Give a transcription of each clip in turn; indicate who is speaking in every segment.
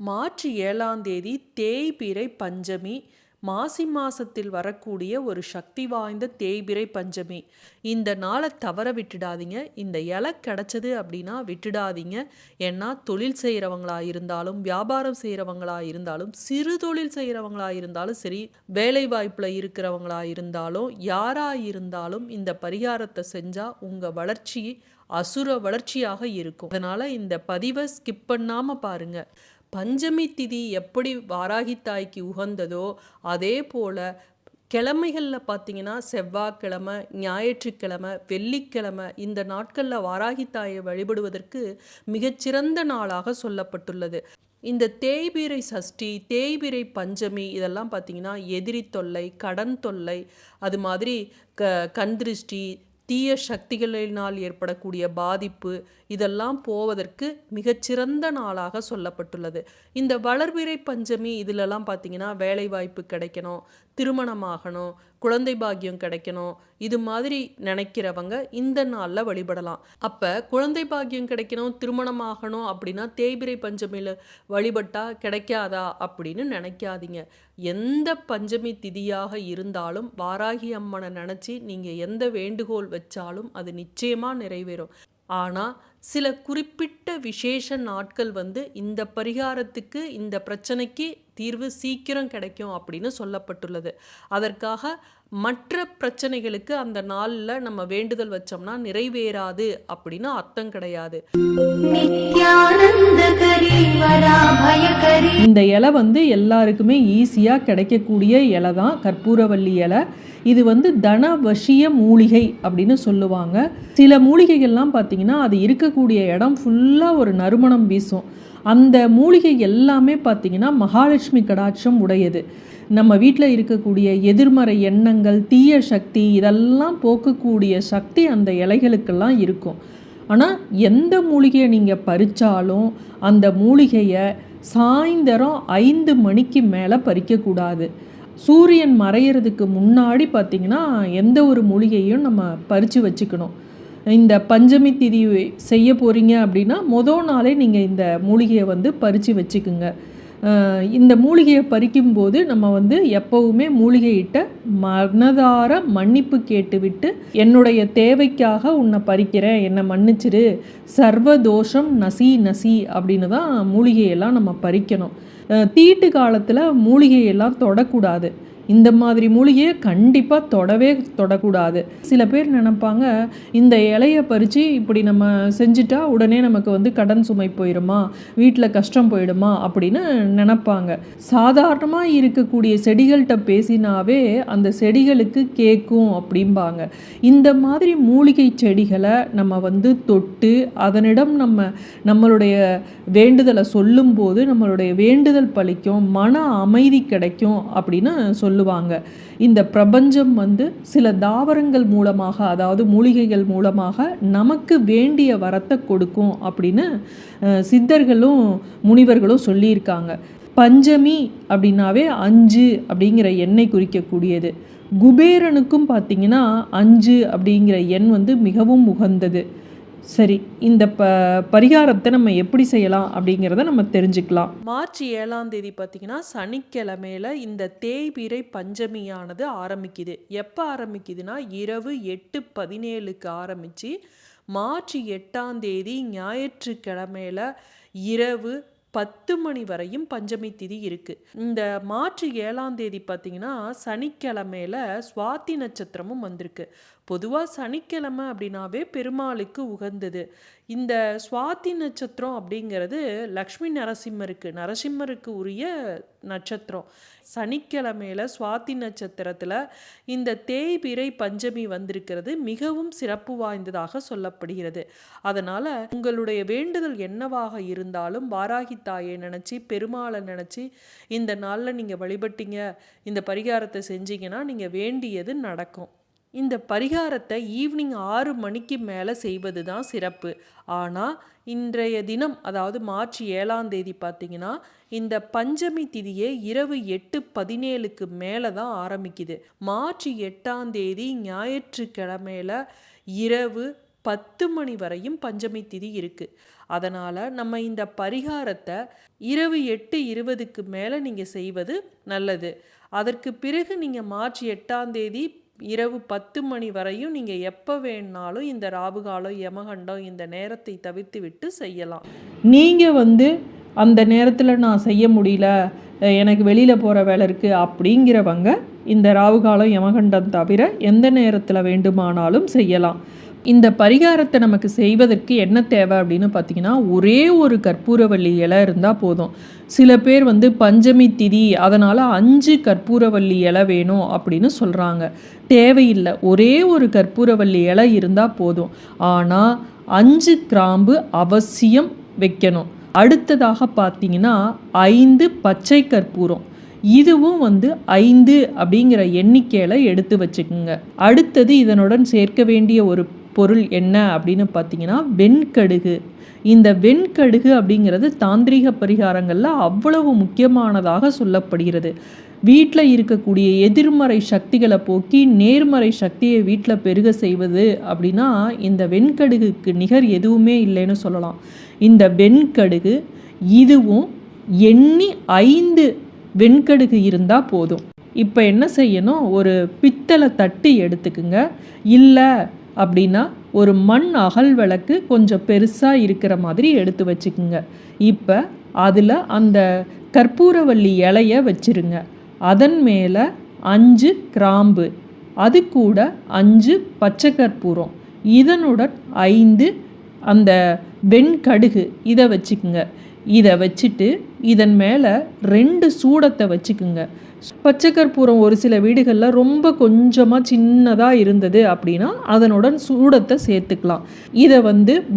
Speaker 1: March 7ஆம் தேதி தேய்பிறை பஞ்சமி. மாசி மாசத்தில் வரக்கூடிய ஒரு சக்தி வாய்ந்த தேய்பிறை பஞ்சமி. இந்த நாளை தவற விட்டுடாதீங்க. இந்த இலை கிடைச்சது அப்படின்னா விட்டுடாதீங்க. ஏன்னா தொழில் செய்கிறவங்களா இருந்தாலும், வியாபாரம் செய்கிறவங்களா இருந்தாலும், சிறு தொழில் செய்கிறவங்களா இருந்தாலும் சரி, வேலை வாய்ப்பில் இருக்கிறவங்களா இருந்தாலும், யாராக இருந்தாலும் இந்த பரிகாரத்தை செஞ்சால் உங்கள் வளர்ச்சி அசுர வளர்ச்சியாக இருக்கும். அதனால் இந்த பதிவை ஸ்கிப் பண்ணாமல் பாருங்கள். பஞ்சமி திதி எப்படி வாராகி தாய்க்கு உகந்ததோ அதே போல் கிழமைகளில் பார்த்தீங்கன்னா செவ்வாய்க்கிழமை, ஞாயிற்றுக்கிழமை, வெள்ளிக்கிழமை இந்த நாட்களில் வாராகி தாயை வழிபடுவதற்கு மிகச்சிறந்த நாளாக சொல்லப்பட்டுள்ளது. இந்த தேய்பிறை சஷ்டி, தேய்பிறை பஞ்சமி இதெல்லாம் பார்த்தீங்கன்னா எதிரி தொல்லை, கடன் தொல்லை, அது மாதிரி கண் திருஷ்டி, தீய சக்திகளினால் ஏற்படக்கூடிய பாதிப்பு இதெல்லாம் போவதற்கு மிகச்சிறந்த நாளாக சொல்லப்பட்டுள்ளது. இந்த வளர்பிறை பஞ்சமி இதிலெல்லாம் பார்த்தீங்கன்னா வேலை வாய்ப்பு கிடைக்கணும், திருமணமாகணும், குழந்தை பாக்கியம் கிடைக்கணும், இது மாதிரி நினைக்கிறவங்க இந்த நாளில் வழிபடலாம். அப்போ குழந்தை பாக்கியம் கிடைக்கணும், திருமணமாகணும் அப்படின்னா தேய்பிறை பஞ்சமியில் வழிபட்டால் கிடைக்காதா அப்படின்னு நினைக்காதீங்க. எந்த பஞ்சமி திதியாக இருந்தாலும் வாராகி அம்மனை நினச்சி நீங்கள் எந்த வேண்டுகோள் வச்சாலும் அது நிச்சயமாக நிறைவேறும். ஆனால் சில குறிப்பிட்ட விசேஷ நாட்கள் இந்த பரிகாரத்துக்கு, இந்த பிரச்சனைக்கு தீர்வு சீக்கிரம் கிடைக்கும் அப்படின்னு சொல்லப்பட்டுள்ளது. அதற்காக மற்ற பிரச்சனைகளுக்கு அந்த நாளில் நம்ம வேண்டுதல் வச்சோம்னா நிறைவேறாது அப்படின்னு அர்த்தம் கிடையாது. இந்த இலை எல்லாருக்குமே ஈஸியாக கிடைக்கக்கூடிய இலை தான் கற்பூரவள்ளி இலை. இது தனவசிய மூலிகை அப்படின்னு சொல்லுவாங்க. சில மூலிகைகள்லாம் பார்த்தீங்கன்னா அது இருக்கக்கூடிய இடம் ஃபுல்லாக ஒரு நறுமணம் வீசும். அந்த மூலிகை எல்லாமே பார்த்தீங்கன்னா மகாலட்சுமி கடாட்சம் உடையது. நம்ம வீட்டில் இருக்கக்கூடிய எதிர்மறை எண்ணங்கள், தீய சக்தி இதெல்லாம் போக்கக்கூடிய சக்தி அந்த இலைகளுக்கெல்லாம் இருக்கும். ஆனால் எந்த மூலிகையை நீங்கள் பறித்தாலும் அந்த மூலிகையை சாயந்தரம் 5 மணிக்கு மேலே பறிக்கக்கூடாது. சூரியன் மறையிறதுக்கு முன்னாடி பார்த்திங்கன்னா எந்த ஒரு மூலிகையும் நம்ம பறித்து வச்சுக்கணும். இந்த பஞ்சமி திதி செய்ய போகிறீங்க அப்படின்னா மொதல் நாளே நீங்கள் இந்த மூலிகையை பறித்து வச்சுக்குங்க. இந்த மூலிகையை பறிக்கும்போது நம்ம எப்போவுமே மூலிகையிட்ட மனதார மன்னிப்பு கேட்டுவிட்டு, என்னுடைய தேவைக்காக உன்னை பறிக்கிறேன், என்னை மன்னிச்சிரு, சர்வதோஷம் நசி நசி அப்படின்னு தான் மூலிகையெல்லாம் நம்ம பறிக்கணும். தீட்டு காலத்தில் மூலிகையெல்லாம் தொடக்கூடாது. இந்த மாதிரி மூலிகையை கண்டிப்பாக தொடக்கூடாது. சில பேர் நினைப்பாங்க, இந்த இலையை பறித்து இப்படி நம்ம செஞ்சுட்டா உடனே நமக்கு கடன் சுமை போயிடுமா, வீட்டில் கஷ்டம் போயிடுமா அப்படின்னு நினைப்பாங்க. சாதாரணமாக இருக்கக்கூடிய செடிகள்கிட்ட பேசினாவே அந்த செடிகளுக்கு கேட்கும் அப்படிம்பாங்க. இந்த மாதிரி மூலிகை செடிகளை நம்ம தொட்டு அதனிடம் நம்மளுடைய வேண்டுதலை சொல்லும்போது நம்மளுடைய வேண்டுதல் பலிக்கும், மன அமைதி கிடைக்கும் அப்படின்னு சொல்லுவாங்க. இந்த பிரபஞ்சம் சில தாவரங்கள் மூலமாக, அதாவது மூலிகைகள் மூலமாக நமக்கு வேண்டிய வரத்தை கொடுக்கும் அப்படின்னு சித்தர்களும் முனிவர்களும் சொல்லியிருக்காங்க. பஞ்சமி அப்படின்னாவே 5 அப்படிங்கிற எண்ணை குறிக்கக்கூடியது. குபேரனுக்கும் பார்த்தீங்கன்னா 5 அப்படிங்கிற எண் மிகவும் உகந்தது. சரி, இந்த பரிகாரத்தை நம்ம எப்படி செய்யலாம் அப்படிங்கிறத நம்ம தெரிஞ்சுக்கலாம். மார்ச் 7ஆம் தேதி பார்த்தீங்கன்னா சனிக்கிழமையில இந்த தேய்பிறை பஞ்சமியானது ஆரம்பிக்குது. எப்போ ஆரம்பிக்குதுன்னா இரவு 8:17க்கு ஆரம்பித்து மார்ச் 8ஆம் தேதி ஞாயிற்றுக்கிழமையில இரவு 10 மணி வரையும் பஞ்சமி திதி இருக்குது. இந்த மார்ச் 7ஆம் தேதி பார்த்தீங்கன்னா சனிக்கிழமையில சுவாதி நட்சத்திரமும் வந்திருக்கு. பொதுவாக சனிக்கிழமை அப்படின்னாவே பெருமாளுக்கு உகந்தது. இந்த சுவாதி நட்சத்திரம் அப்படிங்கிறது லக்ஷ்மி நரசிம்மருக்கு உரிய நட்சத்திரம். சனிக்கிழமையில சுவாதி நட்சத்திரத்தில் இந்த தேய்பிறை பஞ்சமி வந்திருக்கிறது மிகவும் சிறப்பு வாய்ந்ததாக சொல்லப்படுகிறது. அதனால் உங்களுடைய வேண்டுதல் என்னவாக இருந்தாலும் வாராகி தாயை நினச்சி, பெருமாளை நினச்சி இந்த நாளில் நீங்கள் வழிபட்டீங்க, இந்த பரிகாரத்தை செஞ்சீங்கன்னா நீங்கள் வேண்டியது நடக்கும். இந்த பரிகாரத்தை ஈவினிங் 6 மணிக்கு மேலே செய்வது தான் சிறப்பு. ஆனால் இன்றைய தினம், அதாவது மார்ச் 7ஆம் தேதி பார்த்தீங்கன்னா இந்த பஞ்சமி திதியே இரவு 8:17க்கு மேலே தான் ஆரம்பிக்குது. மார்ச் 8ஆம் தேதி ஞாயிற்றுக்கிழமையில இரவு 10 மணி வரையும் பஞ்சமி திதி இருக்குது. அதனால் நம்ம இந்த பரிகாரத்தை இரவு 8:20க்கு மேலே நீங்கள் செய்வது நல்லது. அதற்கு பிறகு நீங்கள் மார்ச் 8ஆம் தேதி இரவு 10 மணி வரையும் நீங்கள் எப்போ வேணுனாலும் இந்த ராவுகாலம் யமகண்டம் இந்த நேரத்தை தவிர்த்து விட்டு செய்யலாம். நீங்கள் அந்த நேரத்தில் நான் செய்ய முடியல, எனக்கு வெளியில் போகிற வேலை இருக்குது அப்படிங்கிறவங்க இந்த ராவுகாலம் யமகண்டம் தவிர எந்த நேரத்தில் வேண்டுமானாலும் செய்யலாம். இந்த பரிகாரத்தை நமக்கு செய்வதற்கு என்ன தேவை அப்படின்னு பார்த்தீங்கன்னா, ஒரே ஒரு கற்பூரவள்ளி இலை இருந்தால் போதும். சில பேர் பஞ்சமி திதி அதனால் 5 கற்பூரவள்ளி இலை வேணும் அப்படின்னு சொல்கிறாங்க. தேவையில்லை, ஒரே ஒரு கற்பூரவள்ளி இலை இருந்தால் போதும். ஆனால் 5 கிராம்பு அவசியம் வைக்கணும். அடுத்ததாக பார்த்தீங்கன்னா 5 பச்சை கற்பூரம், இதுவும் 5 அப்படிங்கிற எண்ணிக்கையில் எடுத்து வச்சுக்கோங்க. அடுத்தது இதனுடன் சேர்க்க வேண்டிய ஒரு பொருள் என்ன அப்படின்னு பார்த்தீங்கன்னா வெண்கடுகு. இந்த வெண்கடுகு அப்படிங்கிறது தாந்திரிக பரிகாரங்களில் அவ்வளவு முக்கியமானதாக சொல்லப்படுகிறது. வீட்டில் இருக்கக்கூடிய எதிர்மறை சக்திகளை போக்கி நேர்மறை சக்தியை வீட்டில் பெருக செய்வது அப்படின்னா இந்த வெண்கடுகுக்கு நிகர் எதுவுமே இல்லைன்னு சொல்லலாம். இந்த வெண்கடுகு இதுவும் எண்ணி 5 வெண்கடுகு இருந்தால் போதும். இப்போ என்ன செய்யணும், ஒரு பித்தளை தட்டு எடுத்துக்குங்க. இல்லை அப்படின்னா ஒரு மண் அகல் விளக்கு கொஞ்சம் பெருசாக இருக்கிற மாதிரி எடுத்து வச்சுக்குங்க. இப்போ அதில் அந்த கற்பூரவள்ளி இலையை வச்சிருங்க. அதன் மேலே 5 கிராம்பு, அது கூட 5 பச்சை கற்பூரம், இதனுடன் 5 அந்த வெண்கடுகு இதை வச்சுக்குங்க. இதை வச்சுட்டு இதன் மேலே 2 சூடத்தை வச்சுக்குங்க. பச்சை கற்பூரம் ஒரு சில வீடுகளில் ரொம்ப கொஞ்சமாக சின்னதாக இருந்தது அப்படின்னா அதனுடன் சூடத்தை சேர்த்துக்கலாம். இதை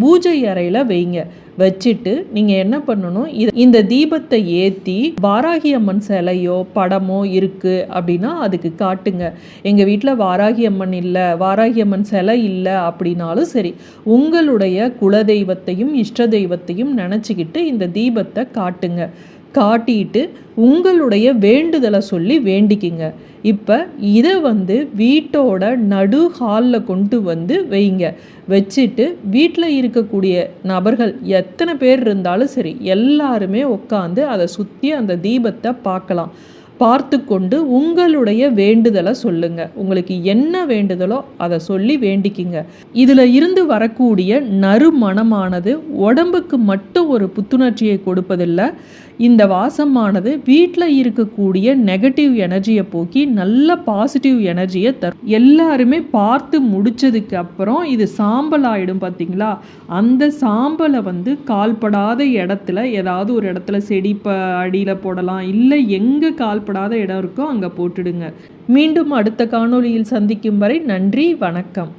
Speaker 1: பூஜை அறையில் வைங்க. வச்சுட்டு நீங்கள் என்ன பண்ணணும், இந்த தீபத்தை ஏற்றி வாராகி அம்மன் சிலையோ படமோ இருக்குது அப்படின்னா அதுக்கு காட்டுங்க. எங்கள் வீட்டில் வாராகி அம்மன் இல்லை, வாராகி அம்மன் சிலை இல்லை அப்படின்னாலும் சரி, உங்களுடைய குலதெய்வத்தையும் இஷ்ட தெய்வத்தையும் நினச்சிக்கிட்டு இந்த தீபத்தை காட்டுங்க. காட்டிட்டு உங்களுடைய வேண்டுதலை சொல்லி வேண்டிக்கிங்க. இப்போ இதை வீட்டோட நடு ஹாலில் கொண்டு வைங்க. வச்சுட்டு வீட்டில் இருக்கக்கூடிய நபர்கள் எத்தனை பேர் இருந்தாலும் சரி எல்லாருமே உட்காந்து அதை சுற்றி அந்த தீபத்தை பார்க்கலாம். பார்த்து கொண்டு உங்களுடைய வேண்டுதலை சொல்லுங்க. உங்களுக்கு என்ன வேண்டுதலோ அதை சொல்லி வேண்டிக்கிங்க. இதில் இருந்து வரக்கூடிய நறுமணமானது உடம்புக்கு மட்டும் ஒரு புத்துணர்ச்சியை கொடுப்பதில்லை. இந்த வாசமானது வீட்டில் இருக்கக்கூடிய நெகட்டிவ் எனர்ஜியை போக்கி நல்ல பாசிட்டிவ் எனர்ஜியை தரும். எல்லாருமே பார்த்து முடிச்சதுக்கு அப்புறம் இது சாம்பல் ஆகிடும் பார்த்தீங்களா, அந்த சாம்பலை கால்படாத இடத்துல ஏதாவது ஒரு இடத்துல செடி அடியில் போடலாம், இல்லை எங்கே கால்படாத இடம் இருக்கோ அங்கே போட்டுடுங்க. மீண்டும் அடுத்த காணொளியில் சந்திக்கும் வரை நன்றி, வணக்கம்.